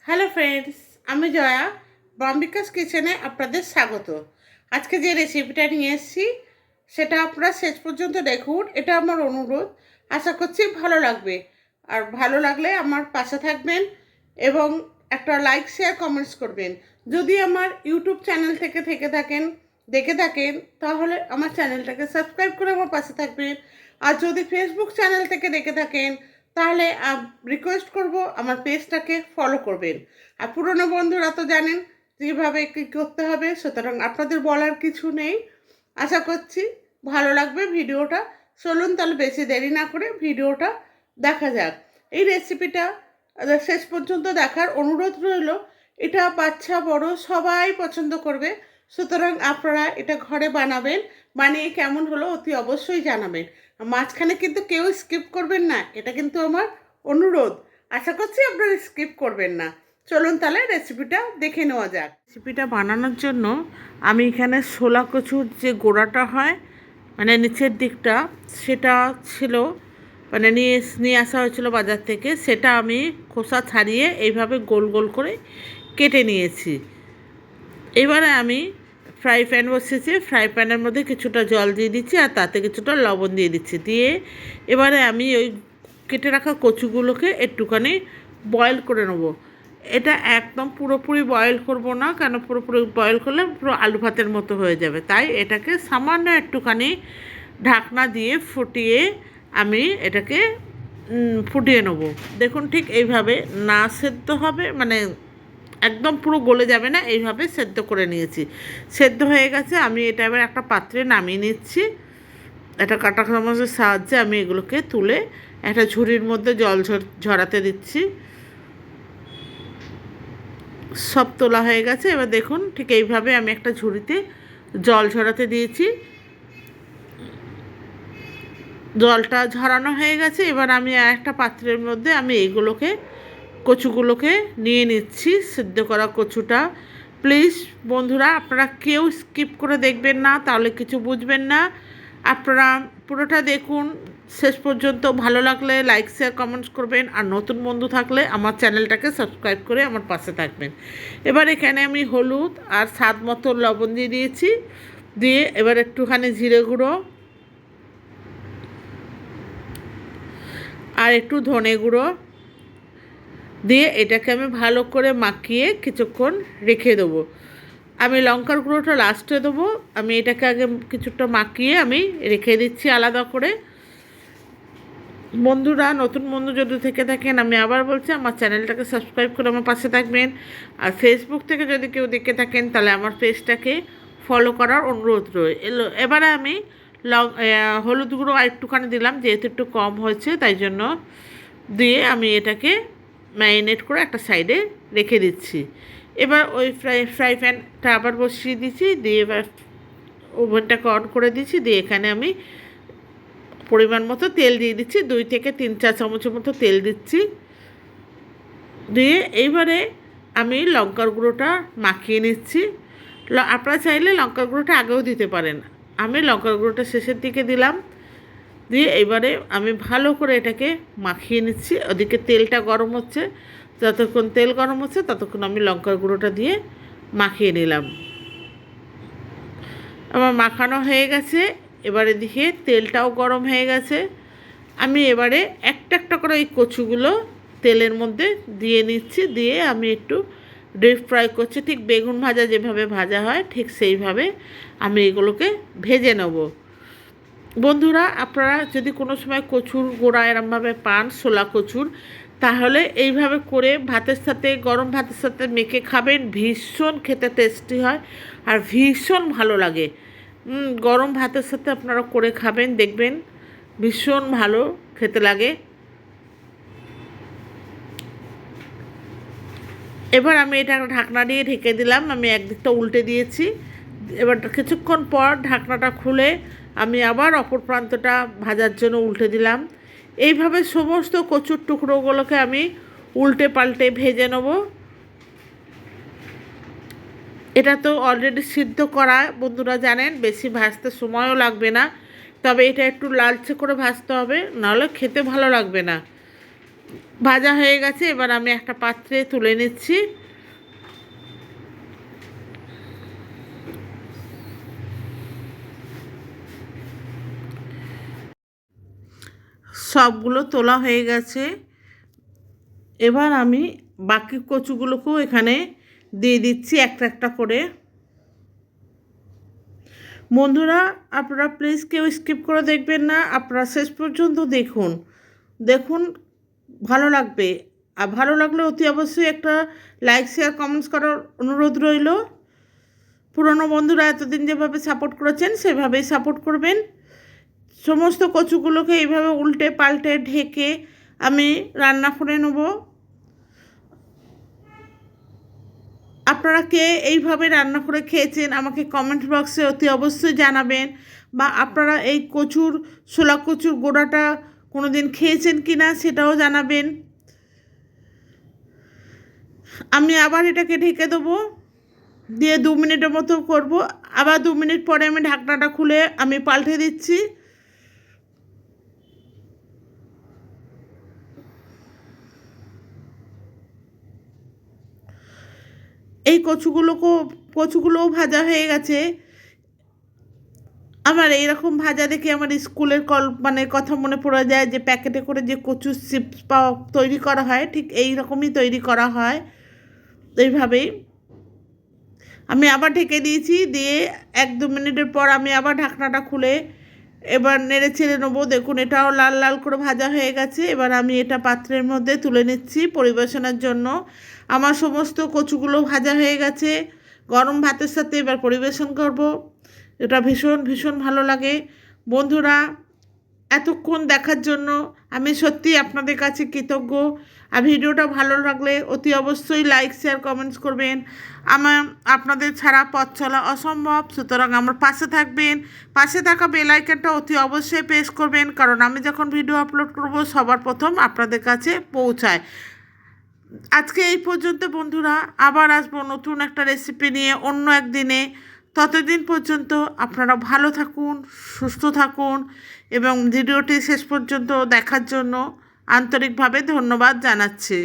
Hello friends, আমি জয়া বম্বিকাস কিচেনে আপনাদের স্বাগত। আজকে যে রেসিপিটা নিয়ে এসেছি সেটা আপনারা শেষ পর্যন্ত দেখুন, এটা আমার অনুরোধ। আশা করছি ভালো লাগবে। আর ভালো লাগলে আমার পাশে থাকবেন এবং একটা লাইক শেয়ার কমেন্টস করবেন। যদি আমার ইউটিউব চ্যানেল থেকে দেখে থাকেন তাহলে আমার চ্যানেলটাকে সাবস্ক্রাইব করে আমার পাশে থাকবেন। আর যদি ফেসবুক চ্যানেল থেকে দেখে থাকেন তাহলে রিকোয়েস্ট করব আমার পেজটাকে ফলো করবেন। আর পুরনো বন্ধুরা তো জানেন যেভাবে কী করতে হবে, সুতরাং আপনাদের বলার কিছু নেই। আশা করছি ভালো লাগবে ভিডিওটা। চলুন তাহলে বেশি দেরি না করে ভিডিওটা দেখা যাক। এই রেসিপিটা শেষ পর্যন্ত দেখার অনুরোধ রইল। এটা বাচ্চা বড় সবাই পছন্দ করবে, সুতরাং আপনারা এটা ঘরে বানাবেন। বানিয়ে কেমন হলো অতি অবশ্যই জানাবেন। মাঝখানে কিন্তু কেউ স্কিপ করবেন না, এটা কিন্তু আমার অনুরোধ। আশা করছি আপনারা স্কিপ করবেন না। চলুন তাহলে রেসিপিটা দেখে নেওয়া যাক। রেসিপিটা বানানোর জন্য আমি এখানে ছোলা কচুর যে গোড়াটা হয়, মানে নিচের দিকটা, সেটা ছিল, মানে নিয়ে আসা হয়েছিল বাজার থেকে। সেটা আমি খোসা ছাড়িয়ে এইভাবে গোল গোল করে কেটে নিয়েছি। এবারে আমি ফ্রাই প্যান বসিয়েছি। ফ্রাই প্যানের মধ্যে কিছুটা জল দিয়ে দিচ্ছি আর তাতে কিছুটা লবণ দিয়ে দিচ্ছি। দিয়ে এবারে আমি ওই কেটে রাখা কচুগুলোকে একটুখানি বয়েল করে নেব। এটা একদম পুরোপুরি বয়েল করব না, কেন পুরোপুরি বয়েল করলে পুরো আলু ভাতের মতো হয়ে যাবে। তাই এটাকে সামান্য একটুখানি ঢাকনা দিয়ে ফুটিয়ে আমি এটাকে ফুটিয়ে নেব। দেখুন ঠিক এইভাবে না সেদ্ধ হবে, মানে একদম পুরো গলে যাবে না, এইভাবে সেদ্ধ করে নিয়েছি। সেদ্ধ হয়ে গেছে, আমি এটা এবার একটা পাত্রে নামিয়ে নিচ্ছি। একটা কাঁটা চামচের সাহায্যে আমি এগুলোকে তুলে একটা ঝুড়ির মধ্যে জল ঝরাতে দিচ্ছি। সব তোলা হয়ে গেছে। এবার দেখুন ঠিক এইভাবে আমি একটা ঝুড়িতে জল ঝরাতে দিয়েছি। জলটা ঝরানো হয়ে গেছে। এবার আমি একটা পাত্রের মধ্যে আমি কচুগুলোকে নিয়ে নিচ্ছি। সিদ্ধ করা কচুটা, প্লিজ বন্ধুরা আপনারা কেউ স্কিপ করে দেখবেন না, তাহলে কিছু বুঝবেন না। আপনারা পুরোটা দেখুন শেষ পর্যন্ত। ভালো লাগলে লাইক শেয়ার কমেন্টস করবেন। আর নতুন বন্ধু থাকলে আমার চ্যানেলটাকে সাবস্ক্রাইব করে আমার পাশে থাকবেন। এবার এখানে আমি হলুদ আর স্বাদ মতো লবণ দিয়ে দিয়েছি। দিয়ে এবার একটুখানি জিরে গুঁড়ো আর একটু ধনে গুঁড়ো দিয়ে এটাকে আমি ভালো করে মাখিয়ে কিছুক্ষণ রেখে দেবো। আমি লঙ্কার গুঁড়োটা লাস্টে দেবো। আমি এটাকে আগে কিছুটা মাখিয়ে আমি রেখে দিচ্ছি আলাদা করে। বন্ধুরা, নতুন বন্ধু যদি থেকে থাকেন, আমি আবার বলছি আমার চ্যানেলটাকে সাবস্ক্রাইব করে আমার পাশে থাকবেন। আর ফেসবুক থেকে যদি কেউ দেখে থাকেন তাহলে আমার পেজটাকে ফলো করার অনুরোধ রইল। এবারে আমি হলুদ গুঁড়ো আর একটুখানি দিলাম, যেহেতু একটু কম হয়েছে তাই জন্য। দিয়ে আমি এটাকে ম্যারিনেট করে একটা সাইডে রেখে দিচ্ছি। এবার ওই ফ্রাই প্যানটা আবার বসিয়ে দিচ্ছি। দিয়ে এবার ওভেনটাকে অন করে দিচ্ছি। দিয়ে এখানে আমি পরিমাণ মতো তেল দিয়ে দিচ্ছি। 2 থেকে 3-4 চামচের মতো তেল দিচ্ছি। দিয়ে এইবারে আমি লঙ্কার গুঁড়োটা মাখিয়ে নিচ্ছি। আপনারা চাইলে লঙ্কার গুঁড়োটা আগেও দিতে পারেন। আমি লঙ্কার গুঁড়োটা শেষের দিকে দিলাম। দিয়ে এবারে আমি ভালো করে এটাকে মাখিয়ে নিচ্ছি। ওদিকে তেলটা গরম হচ্ছে, যতক্ষণ তেল গরম হচ্ছে ততক্ষণ আমি লঙ্কার গুঁড়োটা দিয়ে মাখিয়ে নিলাম। আমার মাখানো হয়ে গেছে। এবারে দিকে তেলটাও গরম হয়ে গেছে। আমি এবারে একটা একটা করে এই কচুগুলো তেলের মধ্যে দিয়ে নিচ্ছি। দিয়ে আমি একটু ডিপ ফ্রাই করছি, ঠিক বেগুন ভাজা যেভাবে ভাজা হয় ঠিক সেইভাবে আমি এগুলোকে ভেজে নেব। বন্ধুরা, আপনারা যদি কোনো সময় কচুর গোড়া এরমভাবে পান, ছোলা কচুর, তাহলে এইভাবে করে ভাতের সাথে, গরম ভাতের সাথে মেখে খাবেন। ভীষণ খেতে টেস্টি হয় আর ভীষণ ভালো লাগে। গরম ভাতের সাথে আপনারা করে খাবেন, দেখবেন ভীষণ ভালো খেতে লাগে। এবার আমি এটা ঢাকনা দিয়ে ঢেকে দিলাম। আমি একদিকটা উল্টে দিয়েছি। এবার কিছুক্ষণ পর ঢাকনাটা খুলে আমি আবার অপর প্রান্তটা ভাজার জন্য উল্টে দিলাম। এইভাবে সমস্ত কচুর টুকরোগুলোকে আমি উল্টে পাল্টে ভেজে নেব। এটা তো অলরেডি সিদ্ধ করা, বন্ধুরা জানেন, বেশি ভাজতে সময়ও লাগবে না। তবে এটা একটু লালচে করে ভাজতে হবে, নাহলে খেতে ভালো লাগবে না। ভাজা হয়ে গেছে, এবার আমি একটা পাত্রে তুলে নিচ্ছি। সবগুলো তোলা হয়ে গেছে, এবার আমি বাকি কচুগুলোকেও এখানে দিয়ে দিচ্ছি একটা একটা করে। বন্ধুরা, আপনারা প্লিজ কেউ স্কিপ করে দেখবেন না, আপনারা শেষ পর্যন্ত দেখুন। দেখুন, ভালো লাগবে। আর ভালো লাগলে অতি অবশ্যই একটা লাইক শেয়ার কমেন্টস করার অনুরোধ রইল। পুরনো বন্ধুরা এতদিন যেভাবে সাপোর্ট করেছেন সেভাবেই সাপোর্ট করবেন। সমস্ত কচুগুলোকে এইভাবে উল্টে পাল্টে ঢেকে আমি রান্না করে নেব। আপনারা কে এইভাবে রান্না করে খেয়েছেন আমাকে কমেন্ট বক্সে অতি অবশ্যই জানাবেন, বা আপনারা এই ছোলা কচুর গোড়াটা কোনো দিন খেয়েছেন কি না সেটাও জানাবেন। আমি আবার এটাকে ঢেকে দেবো, দিয়ে 2 মিনিটের মতো করব। আবার 2 মিনিট পরে আমি ঢাকনাটা খুলে আমি পাল্টে দিচ্ছি। এই কচুগুলোও ভাজা হয়ে গেছে। আমার এইরকম ভাজা দেখে আমার স্কুলের কথা মনে পড়ে যায়, যে প্যাকেটে করে যে কচুর চিপস তৈরি করা হয়, ঠিক এই রকমই তৈরি করা হয়। এইভাবেই আমি আবার ঢেকে দিয়েছি, দিয়ে 1-2 মিনিটের পর আমি আবার ঢাকনাটা খুলে এবার নেড়ে ছেড়ে নেবো। দেখুন, এটাও লাল লাল করে ভাজা হয়ে গেছে। এবার আমি এটা পাত্রের মধ্যে তুলে নিচ্ছি পরিবেশনের জন্য। আমার সমস্ত কচুগুলো ভাজা হয়ে গেছে, গরম ভাতের সাথে এবার পরিবেশন করব। এটা ভীষণ ভীষণ ভালো লাগে। বন্ধুরা, এতক্ষণ দেখার জন্য আমি সত্যি আপনাদের কাছে কৃতজ্ঞ। আর ভিডিওটা ভালো লাগলে অতি অবশ্যই লাইক শেয়ার কমেন্টস করবেন। আমার আপনাদের ছাড়া পথ চলা অসম্ভব, সুতরাং আমার পাশে থাকবেন। পাশে থাকা বেল আইকনটা অতি অবশ্যই প্রেস করবেন, কারণ আমি যখন ভিডিও আপলোড করব সবার প্রথম আপনাদের কাছে পৌঁছায়। আজকে এই পর্যন্ত বন্ধুরা, আবার আসবো নতুন একটা রেসিপি নিয়ে অন্য একদিনে। ততদিন পর্যন্ত আপনারা ভালো থাকুন, সুস্থ থাকুন, এবং ভিডিওটি শেষ পর্যন্ত দেখার জন্য আন্তরিকভাবে ধন্যবাদ জানাচ্ছি।